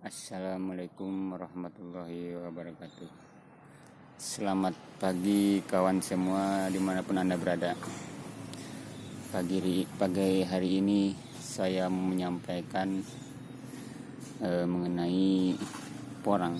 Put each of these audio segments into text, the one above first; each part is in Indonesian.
Assalamualaikum warahmatullahi wabarakatuh. Selamat pagi kawan semua dimanapun Anda berada. Pagi hari ini saya menyampaikan mengenai porang.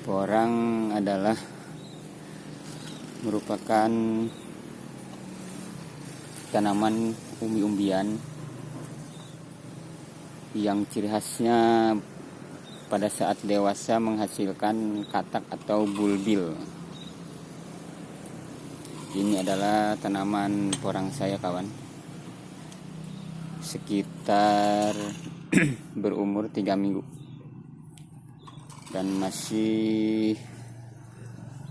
Porang adalah merupakan tanaman umbi-umbian yang ciri khasnya pada saat dewasa menghasilkan katak atau bulbil. Ini adalah tanaman porang saya kawan, sekitar berumur 3 minggu dan masih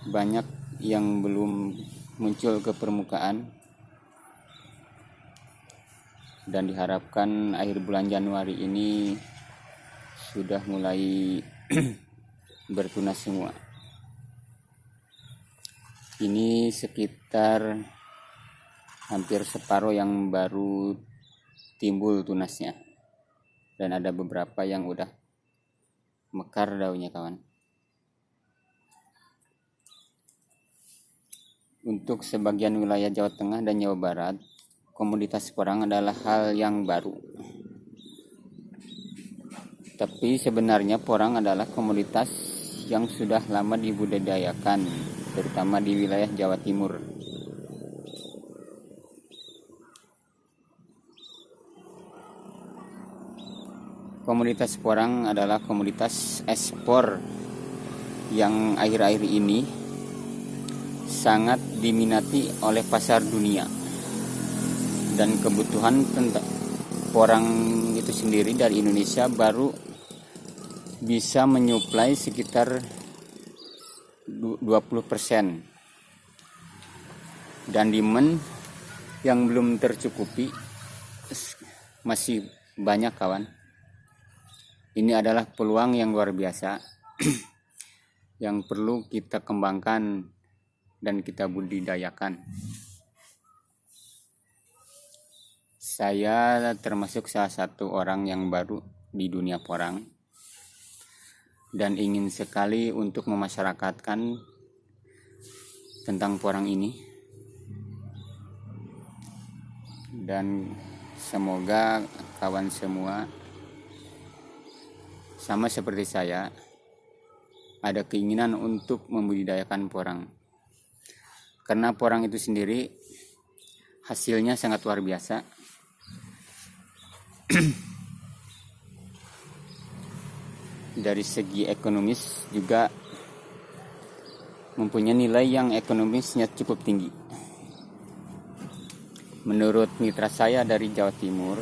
banyak yang belum muncul ke permukaan, dan diharapkan akhir bulan Januari ini sudah mulai bertunas semua. Ini sekitar hampir separuh yang baru timbul tunasnya, dan ada beberapa yang udah mekar daunnya kawan. Untuk sebagian wilayah Jawa Tengah dan Jawa Barat, komoditas porang adalah hal yang baru. Tapi sebenarnya porang adalah komoditas yang sudah lama dibudidayakan, terutama di wilayah Jawa Timur. Komoditas porang adalah komoditas ekspor yang akhir-akhir ini sangat diminati oleh pasar dunia. Dan kebutuhan tentang porang itu sendiri dari Indonesia baru bisa menyuplai sekitar 20%, dan demand yang belum tercukupi masih banyak kawan. Ini adalah peluang yang luar biasa yang perlu kita kembangkan dan kita budidayakan. Saya termasuk salah satu orang yang baru di dunia porang dan ingin sekali untuk memasyarakatkan tentang porang ini, dan semoga kawan semua sama seperti saya ada keinginan untuk membudidayakan porang, karena porang itu sendiri hasilnya sangat luar biasa. Dari segi ekonomis juga mempunyai nilai yang ekonomisnya cukup tinggi. Menurut mitra saya dari Jawa Timur,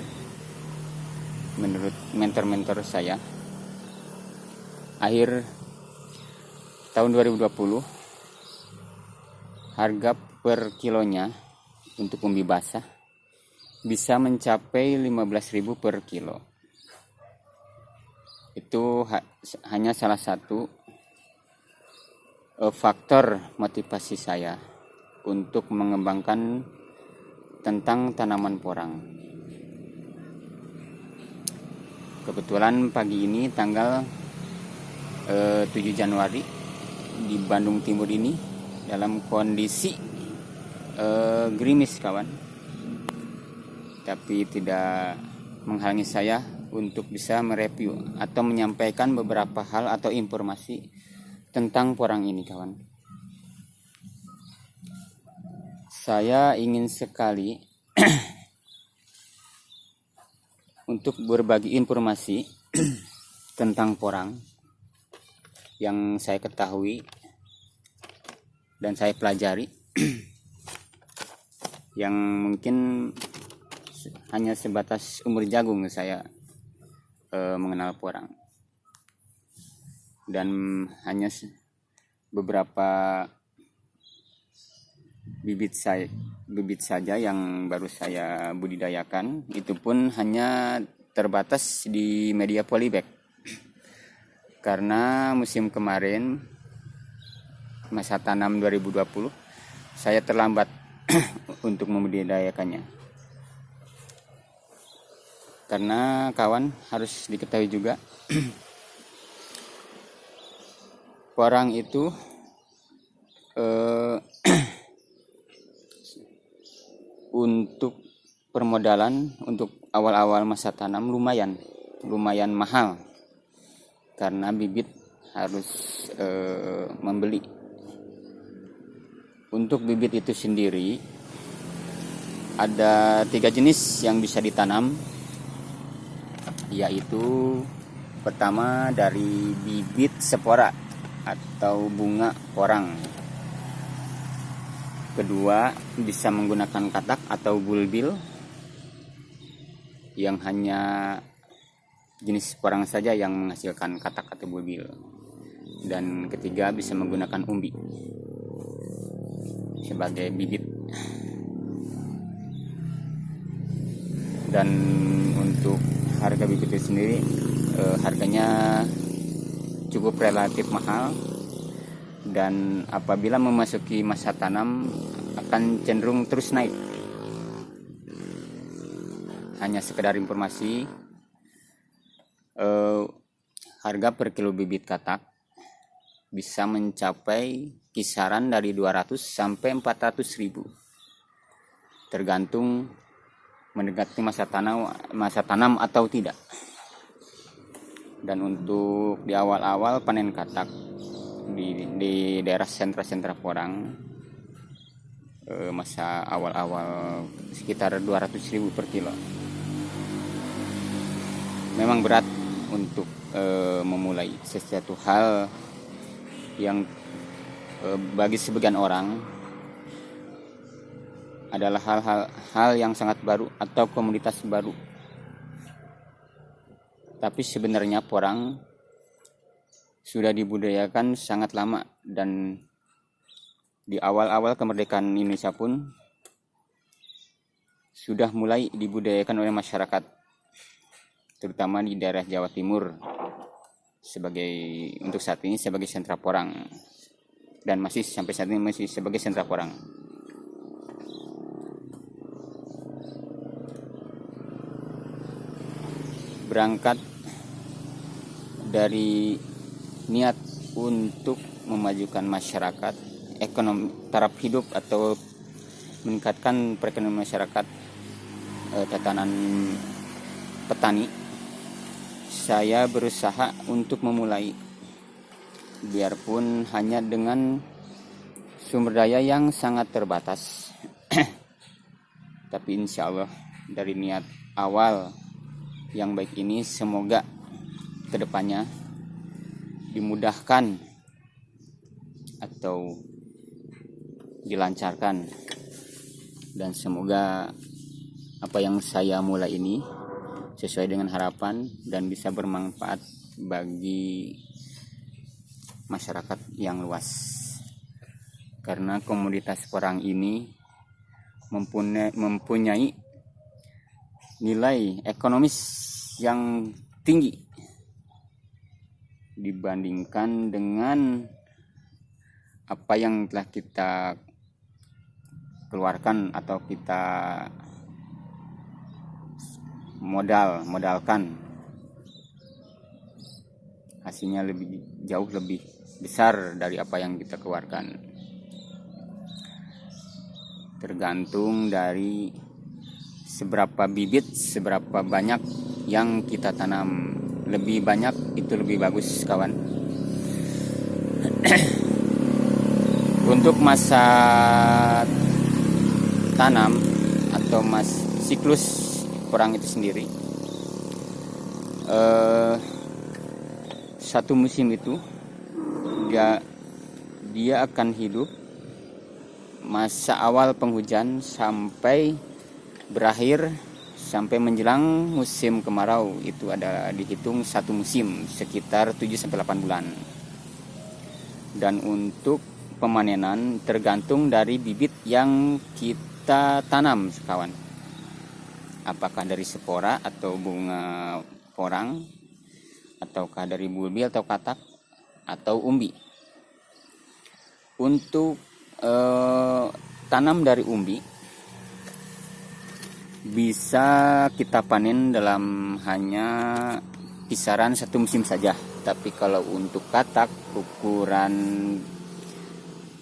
menurut mentor-mentor saya, akhir tahun 2020 harga per kilonya untuk umbi basah bisa mencapai 15.000 per kilo. Itu hanya salah satu faktor motivasi saya untuk mengembangkan tentang tanaman porang. Kebetulan pagi ini tanggal 7 Januari di Bandung Timur ini dalam kondisi gerimis kawan, tapi tidak menghalangi saya untuk bisa mereview atau menyampaikan beberapa hal atau informasi tentang porang ini kawan. Saya ingin sekali untuk berbagi informasi tentang porang yang saya ketahui dan saya pelajari yang mungkin hanya sebatas umur jagung saya mengenal porang, dan hanya beberapa bibit saja yang baru saya budidayakan, itu pun hanya terbatas di media polybag, karena musim kemarin masa tanam 2020 saya terlambat untuk membudidayakannya. Karena kawan harus diketahui juga porang itu untuk permodalan untuk awal-awal masa tanam lumayan mahal, karena bibit harus membeli. Untuk bibit itu sendiri ada 3 jenis yang bisa ditanam, yaitu pertama dari bibit spora atau bunga porang, kedua bisa menggunakan katak atau bulbil yang hanya jenis porang saja yang menghasilkan katak atau bulbil, dan ketiga bisa menggunakan umbi sebagai bibit. Dan untuk harga bibit itu sendiri harganya cukup relatif mahal, dan apabila memasuki masa tanam akan cenderung terus naik. Hanya sekedar informasi, harga per kilo bibit katak bisa mencapai kisaran dari 200 sampai 400 ribu, tergantung mendekati masa tanam atau tidak. Dan untuk di awal-awal panen katak di daerah sentra-sentra porang, masa awal-awal sekitar 200 ribu per kilo. Memang berat untuk memulai sesuatu hal yang bagi sebagian orang adalah hal yang sangat baru atau komoditas baru. Tapi sebenarnya porang sudah dibudidayakan sangat lama, dan di awal-awal kemerdekaan Indonesia pun sudah mulai dibudidayakan oleh masyarakat, terutama di daerah Jawa Timur untuk saat ini sebagai sentra porang, dan masih sampai saat ini masih sebagai sentra porang. Berangkat dari niat untuk memajukan masyarakat, ekonomi, taraf hidup atau meningkatkan perekonomian masyarakat, tatanan petani, saya berusaha untuk memulai, biarpun hanya dengan sumber daya yang sangat terbatas. Tapi insya Allah dari niat awal yang baik ini, semoga kedepannya dimudahkan atau dilancarkan, dan semoga apa yang saya mulai ini sesuai dengan harapan dan bisa bermanfaat bagi masyarakat yang luas. Karena komoditas porang ini mempunyai nilai ekonomis yang tinggi dibandingkan dengan apa yang telah kita keluarkan atau kita modalkan. Hasilnya jauh lebih besar dari apa yang kita keluarkan. Tergantung dari seberapa bibit, seberapa banyak yang kita tanam. Lebih banyak itu lebih bagus, kawan. Untuk masa tanam atau siklus porang itu sendiri, satu musim itu dia akan hidup masa awal penghujan sampai berakhir, sampai menjelang musim kemarau. Itu ada dihitung satu musim sekitar 7-8 bulan. Dan untuk pemanenan tergantung dari bibit yang kita tanam, kawan. Apakah dari spora atau bunga porang, ataukah dari bulbil atau katak, atau umbi. Untuk tanam dari umbi bisa kita panen dalam hanya kisaran 1 musim saja. Tapi kalau untuk katak ukuran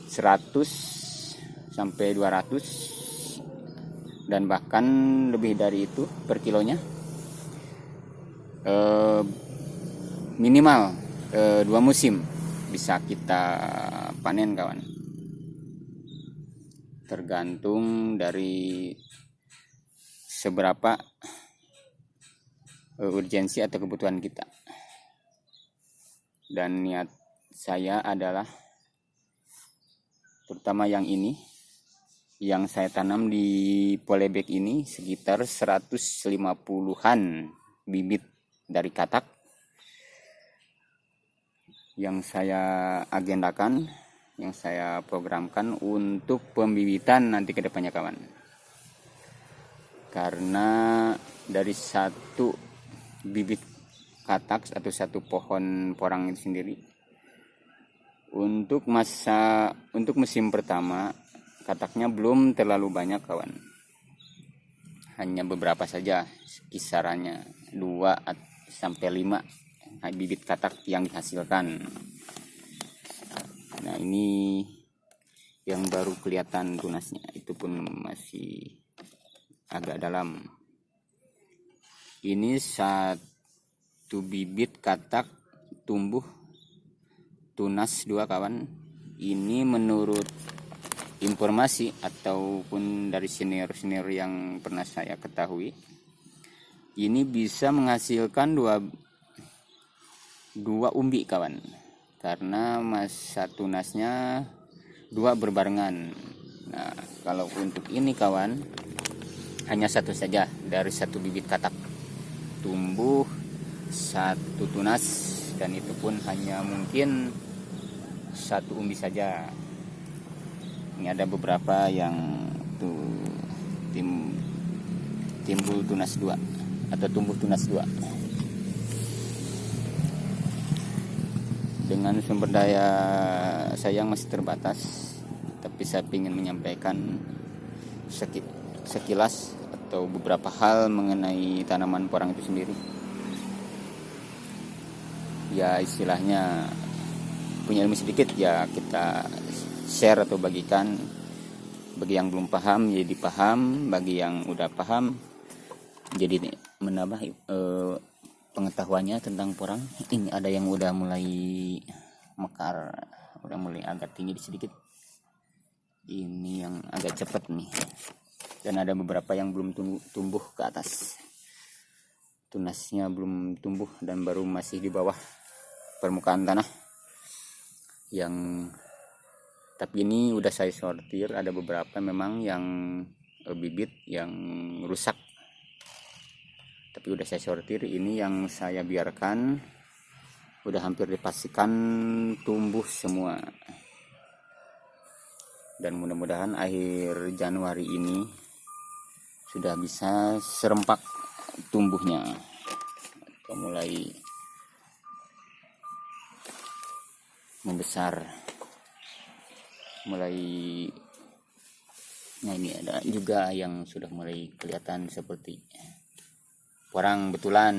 100 sampai 200 dan bahkan lebih dari itu per kilonya, minimal 2 musim bisa kita panen kawan, tergantung dari seberapa urgensi atau kebutuhan kita. Dan niat saya adalah terutama yang ini, yang saya tanam di polybag ini sekitar 150-an bibit dari katak yang saya agendakan, yang saya programkan untuk pembibitan nanti ke depannya kawan. Karena dari satu bibit katak atau satu pohon porang itu sendiri, untuk musim pertama kataknya belum terlalu banyak kawan, hanya beberapa saja, kisarannya 2 sampai 5 bibit katak yang dihasilkan. Nah ini yang baru kelihatan tunasnya, itu pun masih agak dalam. Ini satu bibit katak tumbuh tunas 2 kawan. Ini menurut informasi ataupun dari senior-senior yang pernah saya ketahui, ini bisa menghasilkan dua umbi kawan, karena masa tunasnya 2 berbarengan. Nah kalau untuk ini kawan, hanya 1 saja dari 1 bibit katak tumbuh 1 tunas, dan itu pun hanya mungkin 1 umbi saja. Ini ada beberapa yang timbul tunas 2 atau tumbuh tunas 2. Dengan sumber daya saya yang masih terbatas, tapi saya ingin menyampaikan sekilas atau beberapa hal mengenai tanaman porang itu sendiri. Ya istilahnya punya ilmu sedikit ya kita share atau bagikan. Bagi yang belum paham jadi paham, bagi yang udah paham jadi menambah pengetahuannya tentang porang. Ini ada yang udah mulai mekar, udah mulai agak tinggi sedikit. Ini yang agak cepat nih. Dan ada beberapa yang belum tumbuh ke atas. Tunasnya belum tumbuh dan baru masih di bawah permukaan tanah. Tapi ini udah saya sortir, ada beberapa memang yang bibit yang rusak. Tapi udah saya sortir, ini yang saya biarkan udah hampir dipastikan tumbuh semua. Dan mudah-mudahan akhir Januari ini sudah bisa serempak tumbuhnya, atau mulai membesar. Nah ini ada juga yang sudah mulai kelihatan seperti porang betulan,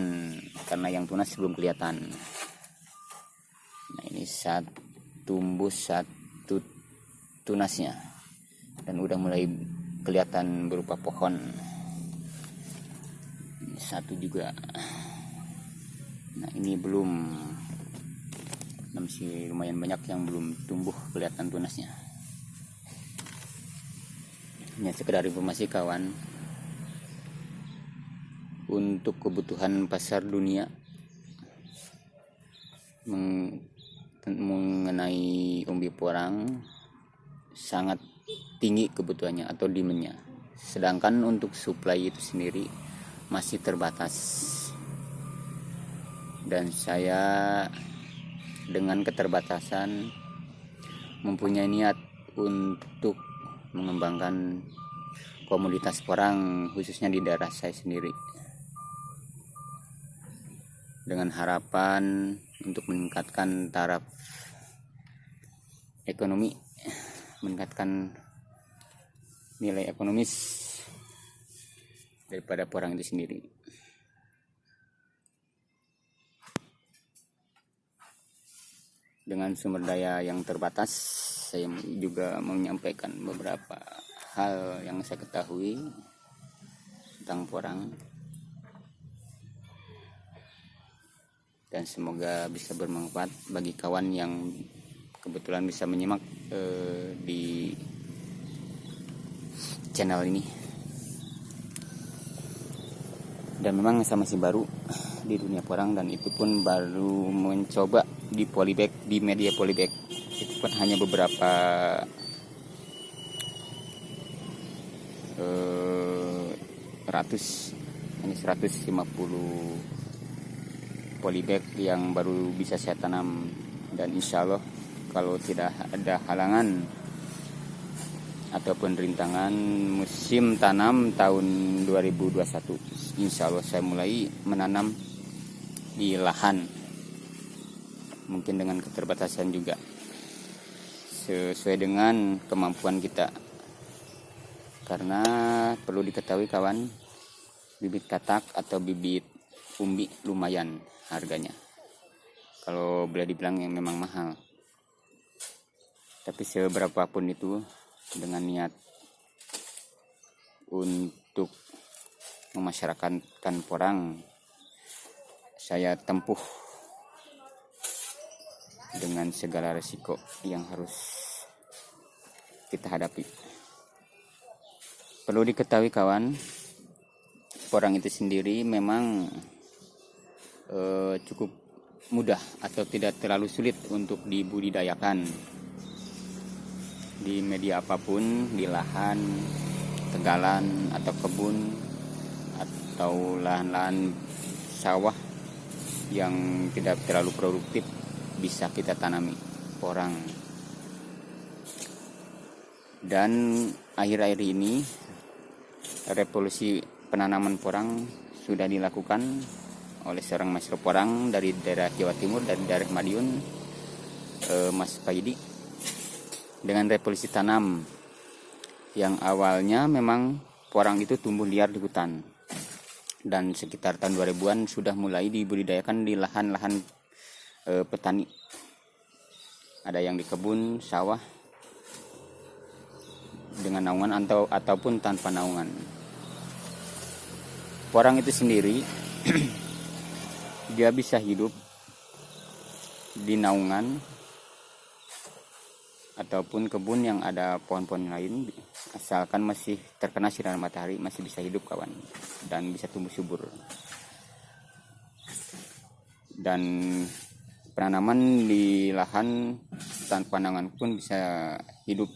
karena yang tunas belum kelihatan. Nah ini tumbuh 1 tunasnya dan udah mulai kelihatan berupa pohon. Ini 1 juga. Nah ini belum, masih lumayan banyak yang belum tumbuh kelihatan tunasnya. Ini sekedar informasi kawan, untuk kebutuhan pasar dunia mengenai umbi porang sangat tinggi kebutuhannya atau demand-nya, sedangkan untuk supply itu sendiri masih terbatas. Dan saya dengan keterbatasan mempunyai niat untuk mengembangkan komunitas porang khususnya di daerah saya sendiri, dengan harapan untuk meningkatkan taraf ekonomi, meningkatkan nilai ekonomis daripada porang itu sendiri. Dengan sumber daya yang terbatas, saya juga menyampaikan beberapa hal yang saya ketahui tentang porang, dan semoga bisa bermanfaat bagi kawan yang kebetulan bisa menyimak di channel ini. Dan memang saya masih baru di dunia porang, dan itu pun baru mencoba di polybag, di media polybag. Itu pun hanya beberapa hanya 150 polybag yang baru bisa saya tanam. Dan insya Allah kalau tidak ada halangan ataupun rintangan musim tanam tahun 2021, insya Allah saya mulai menanam di lahan, mungkin dengan keterbatasan juga, sesuai dengan kemampuan kita. Karena perlu diketahui kawan, bibit katak atau bibit umbi lumayan harganya, kalau boleh dibilang yang memang mahal. Tapi seberapapun itu, dengan niat untuk memasyarakatkan porang, saya tempuh dengan segala resiko yang harus kita hadapi. Perlu diketahui kawan, porang itu sendiri memang cukup mudah atau tidak terlalu sulit untuk dibudidayakan di media apapun, di lahan, tegalan atau kebun atau lahan-lahan sawah yang tidak terlalu produktif, bisa kita tanami porang. Dan akhir-akhir ini revolusi penanaman porang sudah dilakukan oleh seorang maestro porang dari daerah Jawa Timur, dari daerah Madiun, Mas Paidi, dengan revolusi tanam yang awalnya memang porang itu tumbuh liar di hutan, dan sekitar tahun 2000-an sudah mulai dibudidayakan di lahan-lahan petani, ada yang di kebun sawah dengan naungan ataupun tanpa naungan. Porang itu sendiri dia bisa hidup di naungan ataupun kebun yang ada pohon-pohon lain, asalkan masih terkena sinar matahari, masih bisa hidup kawan, dan bisa tumbuh subur. Dan penanaman di lahan tanpa naungan pun bisa hidup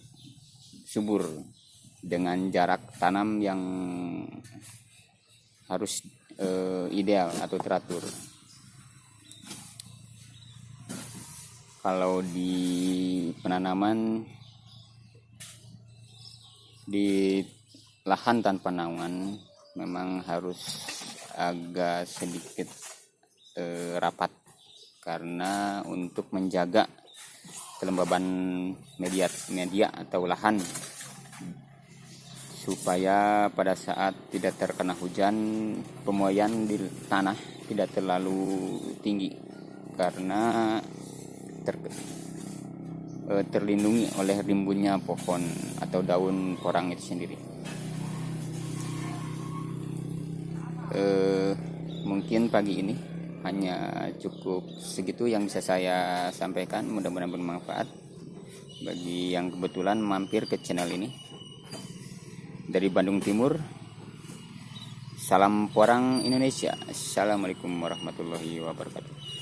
subur dengan jarak tanam yang harus ideal atau teratur. Kalau di penanaman di lahan tanpa naungan memang harus agak sedikit rapat, karena untuk menjaga kelembaban media atau lahan, supaya pada saat tidak terkena hujan, pemuaian di tanah tidak terlalu tinggi, karena terlindungi oleh rimbunnya pohon atau daun porang itu sendiri. Mungkin pagi ini hanya cukup segitu yang bisa saya sampaikan. Mudah-mudahan bermanfaat bagi yang kebetulan mampir ke channel ini. Dari Bandung Timur, salam porang Indonesia. Assalamualaikum warahmatullahi wabarakatuh.